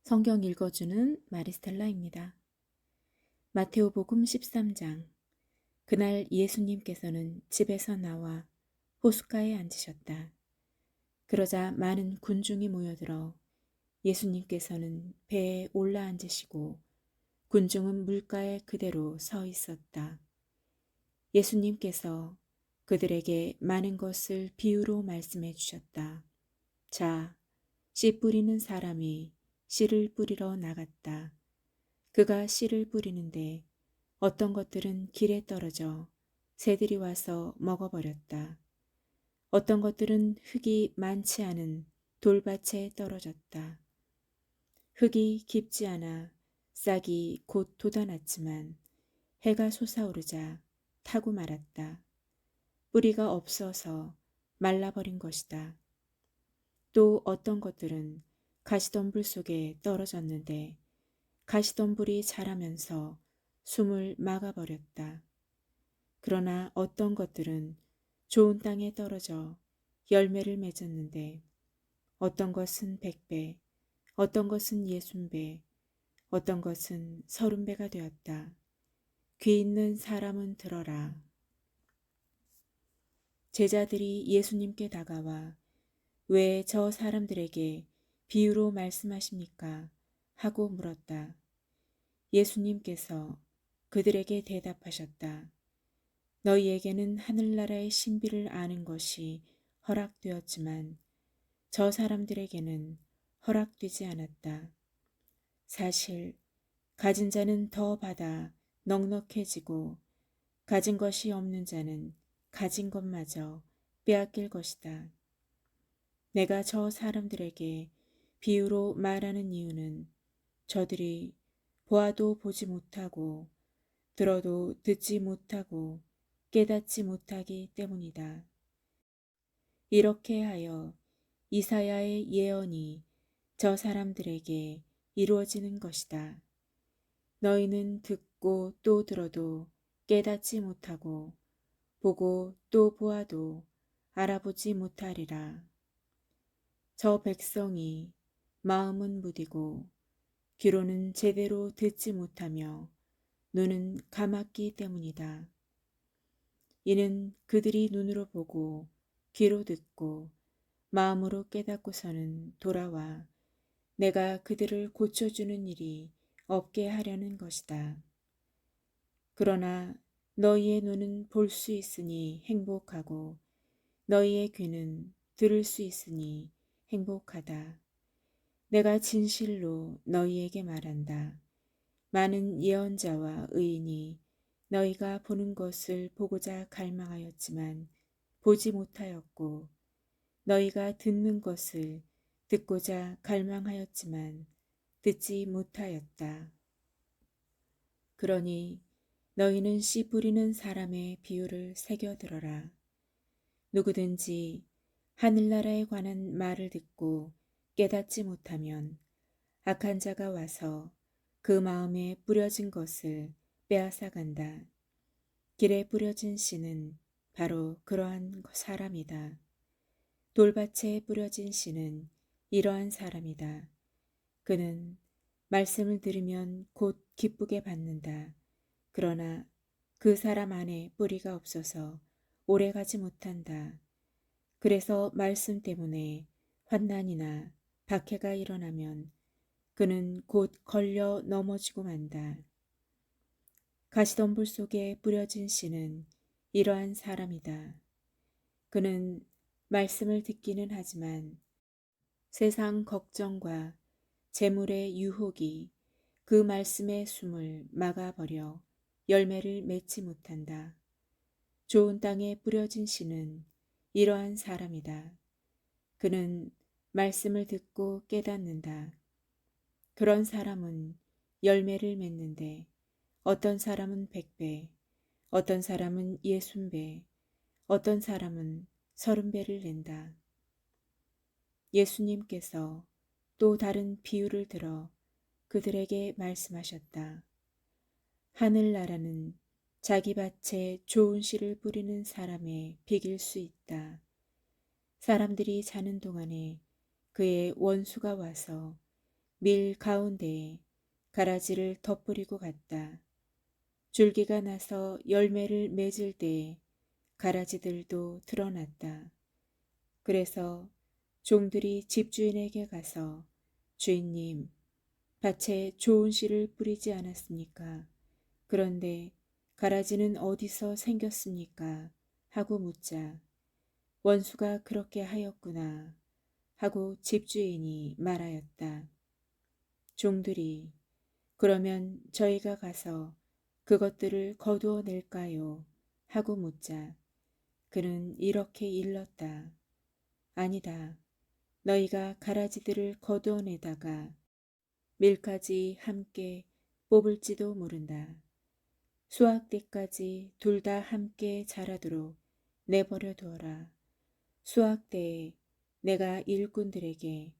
성경 읽어주는 마리스텔라입니다. 마테오복음 13장. 그날 예수님께서는 집에서 나와 호숫가에 앉으셨다. 그러자 많은 군중이 모여들어 예수님께서는 배에 올라 앉으시고 군중은 물가에 그대로 서 있었다. 예수님께서 그들에게 많은 것을 비유로 말씀해 주셨다. 자, 씨 뿌리는 사람이 씨를 뿌리러 나갔다. 그가 씨를 뿌리는데 어떤 것들은 길에 떨어져 새들이 와서 먹어버렸다. 어떤 것들은 흙이 많지 않은 돌밭에 떨어졌다. 흙이 깊지 않아 싹이 곧 돋아났지만 해가 솟아오르자 타고 말았다. 뿌리가 없어서 말라버린 것이다. 또 어떤 것들은 가시덤불 속에 떨어졌는데 가시덤불이 자라면서 숨을 막아버렸다. 그러나 어떤 것들은 좋은 땅에 떨어져 열매를 맺었는데 어떤 것은 100배, 어떤 것은 60배, 어떤 것은 30배가 되었다. 귀 있는 사람은 들어라. 제자들이 예수님께 다가와 왜 저 사람들에게 비유로 말씀하십니까? 하고 물었다. 예수님께서 그들에게 대답하셨다. 너희에게는 하늘나라의 신비를 아는 것이 허락되었지만 저 사람들에게는 허락되지 않았다. 사실 가진 자는 더 받아 넉넉해지고 가진 것이 없는 자는 가진 것마저 빼앗길 것이다. 내가 저 사람들에게 비유로 말하는 이유는 저들이 보아도 보지 못하고 들어도 듣지 못하고 깨닫지 못하기 때문이다. 이렇게 하여 이사야의 예언이 저 사람들에게 이루어지는 것이다. 너희는 듣고 또 들어도 깨닫지 못하고 보고 또 보아도 알아보지 못하리라. 저 백성이 마음은 무디고 귀로는 제대로 듣지 못하며 눈은 감았기 때문이다. 이는 그들이 눈으로 보고 귀로 듣고 마음으로 깨닫고서는 돌아와 내가 그들을 고쳐주는 일이 없게 하려는 것이다. 그러나 너희의 눈은 볼 수 있으니 행복하고 너희의 귀는 들을 수 있으니 행복하다. 내가 진실로 너희에게 말한다. 많은 예언자와 의인이 너희가 보는 것을 보고자 갈망하였지만 보지 못하였고 너희가 듣는 것을 듣고자 갈망하였지만 듣지 못하였다. 그러니 너희는 씨 뿌리는 사람의 비유를 새겨들어라. 누구든지 하늘나라에 관한 말을 듣고 깨닫지 못하면 악한 자가 와서 그 마음에 뿌려진 것을 빼앗아 간다. 길에 뿌려진 씨는 바로 그러한 사람이다. 돌밭에 뿌려진 씨는 이러한 사람이다. 그는 말씀을 들으면 곧 기쁘게 받는다. 그러나 그 사람 안에 뿌리가 없어서 오래가지 못한다. 그래서 말씀 때문에 환난이나 박해가 일어나면 그는 곧 걸려 넘어지고 만다. 가시덤불 속에 뿌려진 씨는 이러한 사람이다. 그는 말씀을 듣기는 하지만 세상 걱정과 재물의 유혹이 그 말씀의 숨을 막아버려 열매를 맺지 못한다. 좋은 땅에 뿌려진 씨는 이러한 사람이다. 그는 말씀을 듣고 깨닫는다. 그런 사람은 열매를 맺는데 어떤 사람은 100배, 어떤 사람은 60배, 어떤 사람은 30배를 낸다. 예수님께서 또 다른 비유를 들어 그들에게 말씀하셨다. 하늘나라는 자기 밭에 좋은 씨를 뿌리는 사람의 비길 수 있다. 사람들이 자는 동안에 그의 원수가 와서 밀 가운데에 가라지를 덧뿌리고 갔다. 줄기가 나서 열매를 맺을 때에 가라지들도 드러났다. 그래서 종들이 집주인에게 가서 주인님, 밭에 좋은 씨를 뿌리지 않았습니까? 그런데 가라지는 어디서 생겼습니까? 하고 묻자 원수가 그렇게 하였구나 하고 집주인이 말하였다. 종들이 그러면 저희가 가서 그것들을 거두어 낼까요? 하고 묻자 그는 이렇게 일렀다. 아니다. 너희가 가라지들을 거두어내다가 밀까지 함께 뽑을지도 모른다. 수확 때까지 둘 다 함께 자라도록 내버려 두어라. 수확 때에 내가 일꾼들에게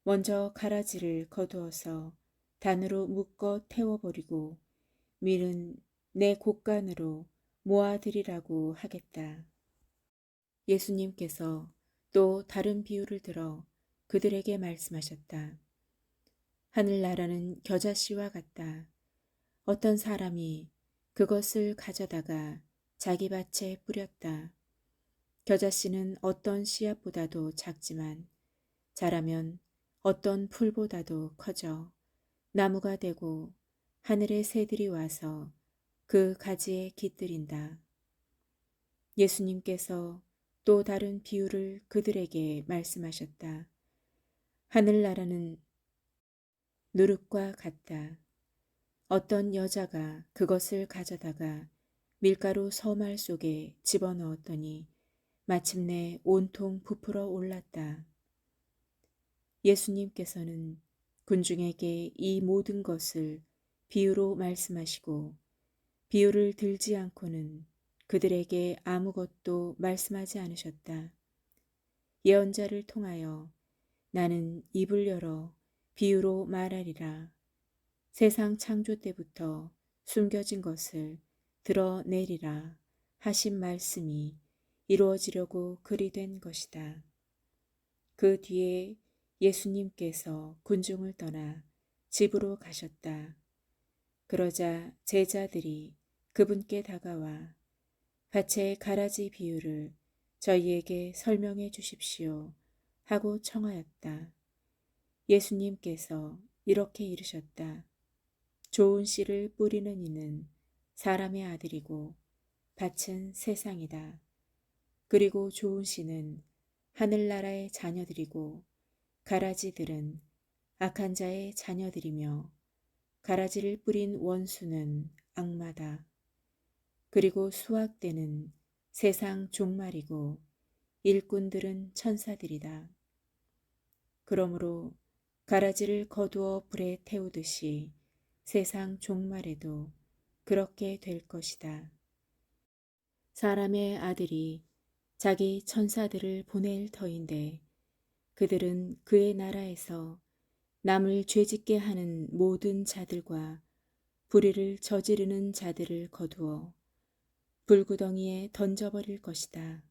먼저 가라지를 거두어서 단으로 묶어 태워버리고 밀은 내 곳간으로 모아들이라고 하겠다. 예수님께서 또 다른 비유를 들어 그들에게 말씀하셨다. 하늘나라는 겨자씨와 같다. 어떤 사람이 그것을 가져다가 자기 밭에 뿌렸다. 겨자씨는 어떤 씨앗보다도 작지만 자라면 어떤 풀보다도 커져 나무가 되고 하늘의 새들이 와서 그 가지에 깃들인다. 예수님께서 또 다른 비유를 그들에게 말씀하셨다. 하늘나라는 누룩과 같다. 어떤 여자가 그것을 가져다가 밀가루 서말 속에 집어넣었더니 마침내 온통 부풀어 올랐다. 예수님께서는 군중에게 이 모든 것을 비유로 말씀하시고 비유를 들지 않고는 그들에게 아무것도 말씀하지 않으셨다. 예언자를 통하여 나는 입을 열어 비유로 말하리라. 세상 창조 때부터 숨겨진 것을 드러내리라 하신 말씀이 이루어지려고 그리 된 것이다. 그 뒤에 예수님께서 군중을 떠나 집으로 가셨다. 그러자 제자들이 그분께 다가와 밭의 가라지 비유를 저희에게 설명해 주십시오 하고 청하였다. 예수님께서 이렇게 이르셨다. 좋은 씨를 뿌리는 이는 사람의 아들이고 밭은 세상이다. 그리고 좋은 씨는 하늘나라의 자녀들이고 가라지들은 악한 자의 자녀들이며 가라지를 뿌린 원수는 악마다. 그리고 수확 때는 세상 종말이고 일꾼들은 천사들이다. 그러므로 가라지를 거두어 불에 태우듯이 세상 종말에도 그렇게 될 것이다. 사람의 아들이 자기 천사들을 보낼 터인데 그들은 그의 나라에서 남을 죄짓게 하는 모든 자들과 불의를 저지르는 자들을 거두어 불구덩이에 던져버릴 것이다.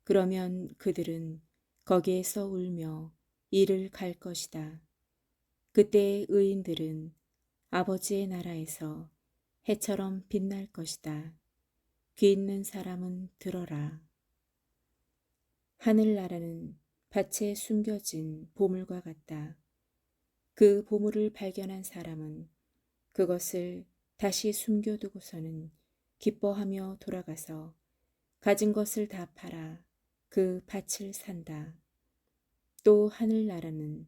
그러면 그들은 거기에서 울며 이를 갈 것이다. 그때의 의인들은 아버지의 나라에서 해처럼 빛날 것이다. 귀 있는 사람은 들어라. 하늘나라는 밭에 숨겨진 보물과 같다. 그 보물을 발견한 사람은 그것을 다시 숨겨두고서는 기뻐하며 돌아가서 가진 것을 다 팔아 그 밭을 산다. 또 하늘나라는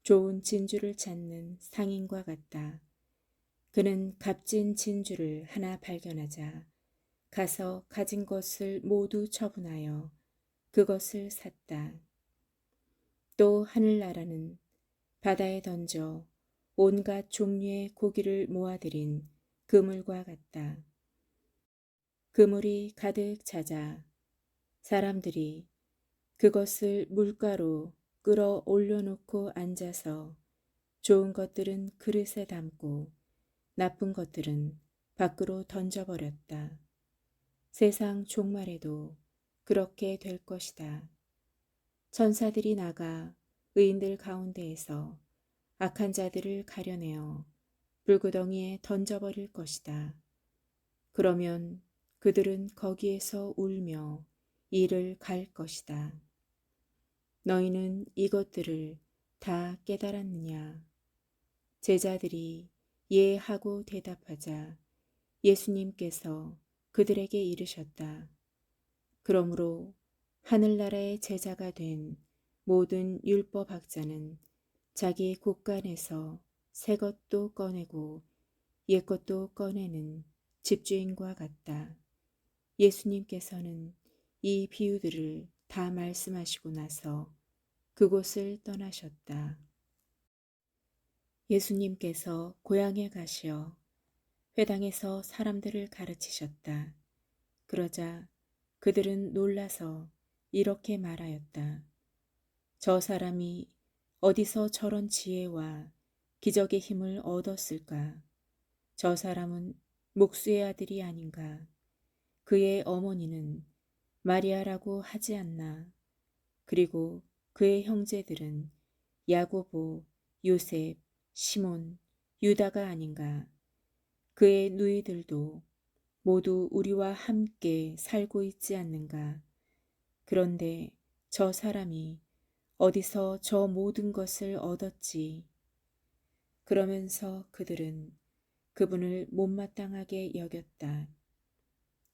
좋은 진주를 찾는 상인과 같다. 그는 값진 진주를 하나 발견하자 가서 가진 것을 모두 처분하여 그것을 샀다. 또 하늘나라는 바다에 던져 온갖 종류의 고기를 모아들인 그물과 같다. 그물이 가득 차자 사람들이 그것을 물가로 끌어 올려놓고 앉아서 좋은 것들은 그릇에 담고 나쁜 것들은 밖으로 던져버렸다. 세상 종말에도 그렇게 될 것이다. 천사들이 나가 의인들 가운데에서 악한 자들을 가려내어 불구덩이에 던져버릴 것이다. 그러면 그들은 거기에서 울며 이를 갈 것이다. 너희는 이것들을 다 깨달았느냐? 제자들이 예 하고 대답하자 예수님께서 그들에게 이르셨다. 그러므로 하늘나라의 제자가 된 모든 율법학자는 자기 곳간에서 새 것도 꺼내고 옛 것도 꺼내는 집주인과 같다. 예수님께서는 이 비유들을 다 말씀하시고 나서 그곳을 떠나셨다. 예수님께서 고향에 가시어 회당에서 사람들을 가르치셨다. 그러자 그들은 놀라서 이렇게 말하였다. 저 사람이 어디서 저런 지혜와 기적의 힘을 얻었을까? 저 사람은 목수의 아들이 아닌가? 그의 어머니는 마리아라고 하지 않나? 그리고 그의 형제들은 야고보, 요셉, 시몬, 유다가 아닌가? 그의 누이들도 모두 우리와 함께 살고 있지 않는가? 그런데 저 사람이 어디서 저 모든 것을 얻었지? 그러면서 그들은 그분을 못마땅하게 여겼다.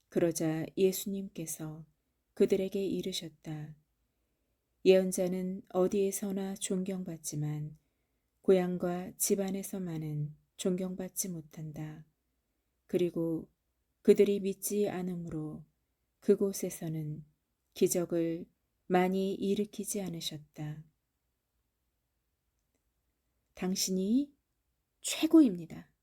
그러자 예수님께서 그들에게 이르셨다. 예언자는 어디에서나 존경받지만 고향과 집안에서만은 존경받지 못한다. 그리고 그들이 믿지 않으므로 그곳에서는 기적을 많이 일으키지 않으셨다. 당신이 최고입니다.